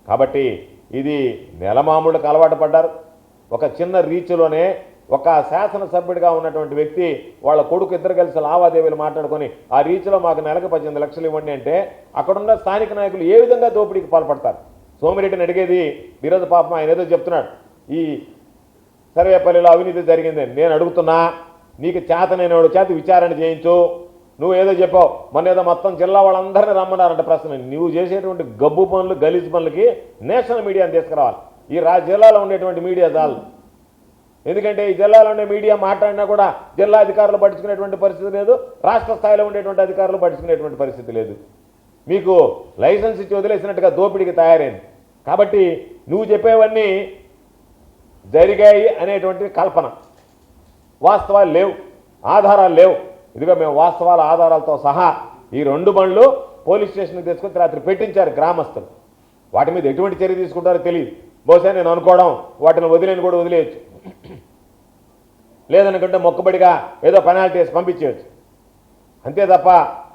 కాబట్టి ఇది నెలమామూళ్ళకు అలవాటు పడ్డారు. ఒక చిన్న రీచ్లోనే ఒక శాసనసభ్యుడిగా ఉన్నటువంటి వ్యక్తి వాళ్ళ కొడుకు ఇద్దరు కలిసి లావాదేవీలు మాట్లాడుకొని ఆ రీచ్లో మాకు నెలకు 18 లక్షలు ఇవ్వండి అంటే అక్కడున్న స్థానిక నాయకులు ఏ విధంగా దోపిడీకి పాల్పడతారు? సోమిరెడ్డిని అడిగేది ఈరోజు పాపం ఆయన ఏదో చెప్తున్నాడు, ఈ సర్వేపల్లిలో అవినీతి జరిగిందని. నేను అడుగుతున్నా, నీకు చేతనైనవాడు చేత విచారణ చేయించు. నువ్వు ఏదో చెప్పావు, మొన్న ఏదో మొత్తం జిల్లా వాళ్ళందరినీ రమ్మన్నారంట ప్రశ్న. నువ్వు చేసేటువంటి గబ్బు పనులు గలీజ్ పనులకి నేషనల్ మీడియాని తీసుకురావాలి. ఈ జిల్లాలో ఉండేటువంటి మీడియా చాలు. ఎందుకంటే ఈ జిల్లాలో ఉండే మీడియా మాట్లాడినా కూడా జిల్లా అధికారులు పట్టించుకునేటువంటి పరిస్థితి లేదు, రాష్ట్ర స్థాయిలో ఉండేటువంటి అధికారులు పట్టించుకునేటువంటి పరిస్థితి లేదు. మీకు లైసెన్స్ ఇచ్చి వదిలేసినట్టుగా దోపిడీకి తయారైంది. కాబట్టి నువ్వు చెప్పేవన్నీ జరిగాయి అనేటువంటి కల్పన, వాస్తవాలు లేవు, ఆధారాలు లేవు. ఇదిగో మేము వాస్తవాల ఆధారాలతో సహా ఈ 2 బండ్లు పోలీస్ స్టేషన్కి తీసుకొచ్చి రాత్రి పెట్టించారు గ్రామస్తులు. వాటి మీద ఎటువంటి చర్య తీసుకుంటారో తెలియదు. బహుశా నేను అనుకోవడం వాటిని వదిలేని కూడా వదిలేయచ్చు, లేదనుకుంటే మొక్కుబడిగా ఏదో పెనాల్టీ వేసి పంపించేయచ్చు. అంతే తప్ప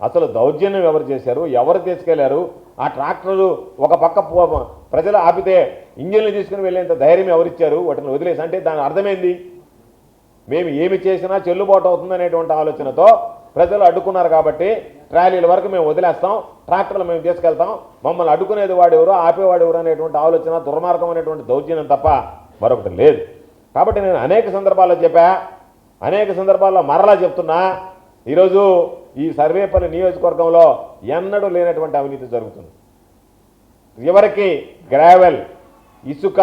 అసలు దౌర్జన్యం ఎవరు చేశారు, ఎవరు తీసుకెళ్లారు? ఆ ట్రాక్టర్లు ఒక పక్క ప్రజలు ఆపితే ఇంజిన్లు తీసుకుని వెళ్ళేంత ధైర్యం ఎవరిచ్చారు? వాటిని వదిలేసి అంటే దాని అర్థమైంది, మేము ఏమి చేసినా చెల్లుబాటు అవుతుందనేటువంటి ఆలోచనతో ప్రజలు అడ్డుకున్నారు. కాబట్టి ట్రాలీల వరకు మేము వదిలేస్తాం, ట్రాక్టర్లు మేము తీసుకెళ్తాం, మమ్మల్ని అడ్డుకునేది వాడెవరు, ఆపేవాడెవరు అనేటువంటి ఆలోచన, దుర్మార్గం అనేటువంటి దౌర్జన్యం తప్ప మరొకటి లేదు. కాబట్టి నేను అనేక సందర్భాల్లో చెప్పా, అనేక సందర్భాల్లో మరలా చెప్తున్నా, ఈరోజు ఈ సర్వేపల్లి నియోజకవర్గంలో ఎన్నడూ లేనటువంటి అవినీతి జరుగుతుంది. ఎవరికి గ్రావెల్, ఇసుక,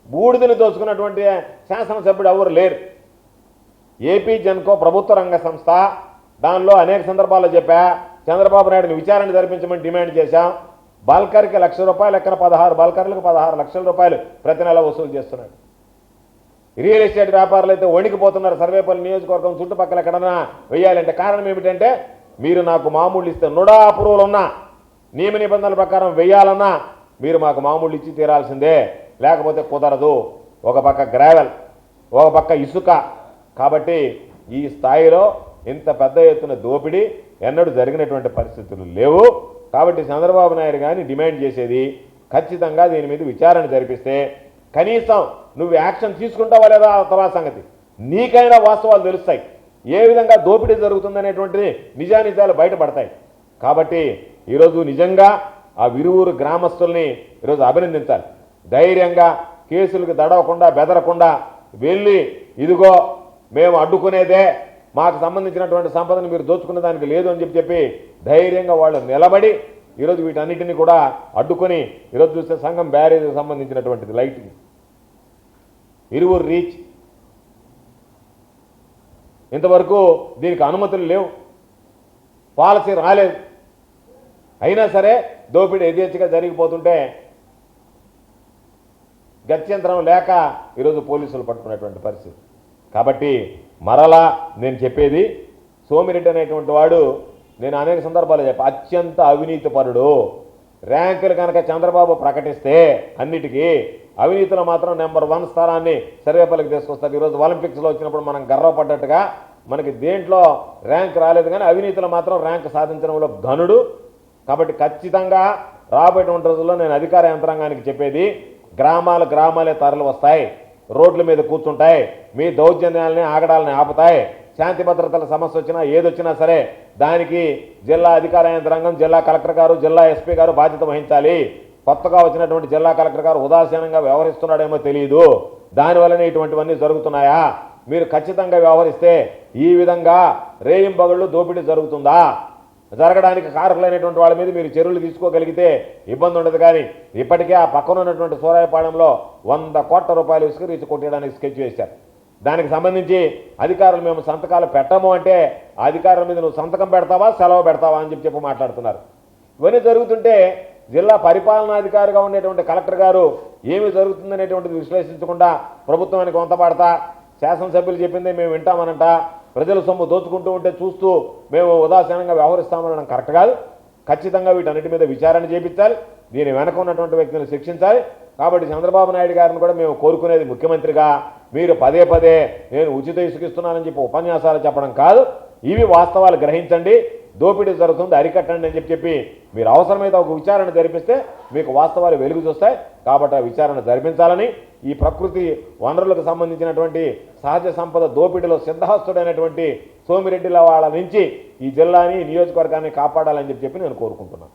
బూడిదని దోచుకున్నటువంటి శాసనసభ్యుడు ఎవరు లేరు. ఏపీ జెన్కో ప్రభుత్వ రంగ సంస్థ, దానిలో అనేక సందర్భాల్లో చెప్పా, చంద్రబాబు నాయుడుని విచారణ జరిపించమని డిమాండ్ చేశాం. బల్కర్కి ₹1,00,000 లెక్కన 16 బల్కర్లకు 16 లక్షల రూపాయలు ప్రతి నెల వసూలు చేస్తున్నాడు. రియల్ ఎస్టేట్ వ్యాపారులు అయితే వణికిపోతున్నారు. సర్వేపల్లి నియోజకవర్గం చుట్టుపక్కల ఎక్కడన్నా వేయాలంటే కారణం ఏమిటంటే, మీరు నాకు మామూలు ఇస్తే నుడా అప్రూవల్ ఉన్నా, నియమ నిబంధనల ప్రకారం వేయాలన్నా మీరు మాకు మామూలు ఇచ్చి తీరాల్సిందే, లేకపోతే కుదరదు. ఒక పక్క గ్రావెల్, ఒక పక్క ఇసుక. కాబట్టి ఈ స్థాయిలో ఇంత పెద్ద ఎత్తున దోపిడీ ఎన్నడూ జరిగినటువంటి పరిస్థితులు లేవు. కాబట్టి చంద్రబాబు నాయుడు గారిని డిమాండ్ చేసేది, ఖచ్చితంగా దీని మీద విచారణ జరిపిస్తే కనీసం నువ్వు యాక్షన్ తీసుకుంటావా లేదా తర్వాత సంగతి, నీకైనా వాస్తవాలు తెలుస్తాయి, ఏ విధంగా దోపిడీ జరుగుతుందనేటువంటిది నిజానిజాలు బయటపడతాయి. కాబట్టి ఈరోజు నిజంగా ఆ విరువురు గ్రామస్తుల్ని ఈరోజు అభినందించాలి. ధైర్యంగా కేసులకు దడవకుండా బెదరకుండా వెళ్ళి, ఇదిగో మేము అడ్డుకునేదే, మాకు సంబంధించినటువంటి సంపదను మీరు దోచుకునే దానికి లేదు అని చెప్పి ధైర్యంగా వాళ్ళు నిలబడి ఈరోజు వీటన్నిటిని కూడా అడ్డుకొని, ఈరోజు చూస్తే సంఘం బ్యారేజ్కి సంబంధించినటువంటిది లైట్కి ఇరువురు రీచ్, ఇంతవరకు దీనికి అనుమతులు లేవు, పాలసీ రాలేదు. అయినా సరే దోపిడీ యథేచ్ఛగా జరిగిపోతుంటే గత్యంతరం లేక ఈరోజు పోలీసులు పట్టుకున్నటువంటి పరిస్థితి. కాబట్టి మరలా నేను చెప్పేది, సోమిరెడ్డి అనేటువంటి వాడు, నేను అనేక సందర్భాలు చెప్పా, అత్యంత అవినీతిపరుడు. ర్యాంకులు కనుక చంద్రబాబు ప్రకటిస్తే అన్నిటికీ అవినీతిలో మాత్రం నెంబర్ 1 స్థానాన్ని సర్వేపల్లికి తీసుకొస్తారు. ఈరోజు ఒలింపిక్స్లో వచ్చినప్పుడు మనం గర్వపడ్డట్టుగా మనకి దేంట్లో ర్యాంక్ రాలేదు, కానీ అవినీతిలో మాత్రం ర్యాంక్ సాధించడంలో ఘనుడు. కాబట్టి ఖచ్చితంగా రాబోయేటువంటి రోజుల్లో నేను అధికార యంత్రాంగానికి చెప్పేది, గ్రామాలే తరలి వస్తాయి, రోడ్ల మీద కూర్చుంటాయి, మీ దౌర్జన్యాలని ఆగడాలని ఆపుతాయి. శాంతి భద్రతల సమస్య వచ్చినా ఏదొచ్చినా సరే దానికి జిల్లా అధికార యంత్రాంగం, జిల్లా కలెక్టర్ గారు, జిల్లా ఎస్పీ గారు బాధ్యత వహించాలి. కొత్తగా వచ్చినటువంటి జిల్లా కలెక్టర్ గారు ఉదాసీనంగా వ్యవహరిస్తున్నాడేమో తెలియదు, దానివల్లనే ఇటువంటివన్నీ జరుగుతున్నాయా? మీరు ఖచ్చితంగా వ్యవహరిస్తే ఈ విధంగా రేయింబగళ్ళు దోపిడీ జరుగుతుందా? జరగడానికి కారకులైనటువంటి వాళ్ళ మీద మీరు చర్యలు తీసుకోగలిగితే ఇబ్బంది ఉండదు. కానీ ఇప్పటికే ఆ పక్కన ఉన్నటువంటి సూరాయపాలెంలో 100 కోట్ల రూపాయలు ఇసుక రీచ్ కొట్టడానికి స్కెచ్ వేశారు. దానికి సంబంధించి అధికారులు మేము సంతకాలు పెట్టము అంటే అధికారుల మీద నువ్వు సంతకం పెడతావా, సెలవు పెడతావా అని చెప్పి మాట్లాడుతున్నారు. ఇవన్నీ జరుగుతుంటే జిల్లా పరిపాలనాధికారిగా ఉండేటువంటి కలెక్టర్ గారు ఏమి జరుగుతుందనేటువంటిది విశ్లేషించకుండా ప్రభుత్వానికి వంతపడతా, శాసనసభ్యులు చెప్పింది మేము వింటామనంట, ప్రజల సొమ్ము దోచుకుంటూ ఉంటే చూస్తూ మేము ఉదాసీనంగా వ్యవహరిస్తామనడం కరెక్ట్ కాదు. ఖచ్చితంగా వీటన్నిటి మీద విచారణ చేయించాలి, దీని వెనక ఉన్నటువంటి వ్యక్తులను శిక్షించాలి. కాబట్టి చంద్రబాబు నాయుడు గారిని కూడా మేము కోరుకునేది, ముఖ్యమంత్రిగా మీరు పదే నేను ఉచిత ఇసుక ఇస్తున్నానని చెప్పి ఉపన్యాసాలు చెప్పడం కాదు, ఇవి వాస్తవాలు గ్రహించండి. దోపిడీ జరుగుతుంది, అరికట్టండి అని చెప్పి మీరు అవసరమైతే ఒక విచారణ జరిపిస్తే మీకు వాస్తవాలు వెలుగు చూస్తాయి. కాబట్టి ఆ విచారణ జరిపించాలని, ఈ ప్రకృతి వనరులకు సంబంధించినటువంటి సహజ సంపద దోపిడీలో సిద్ధహస్తుడైనటువంటి సోమిరెడ్డిల వాళ్ళ నుంచి ఈ జిల్లాని నియోజకవర్గాన్ని కాపాడాలని చెప్పి నేను కోరుకుంటున్నాను.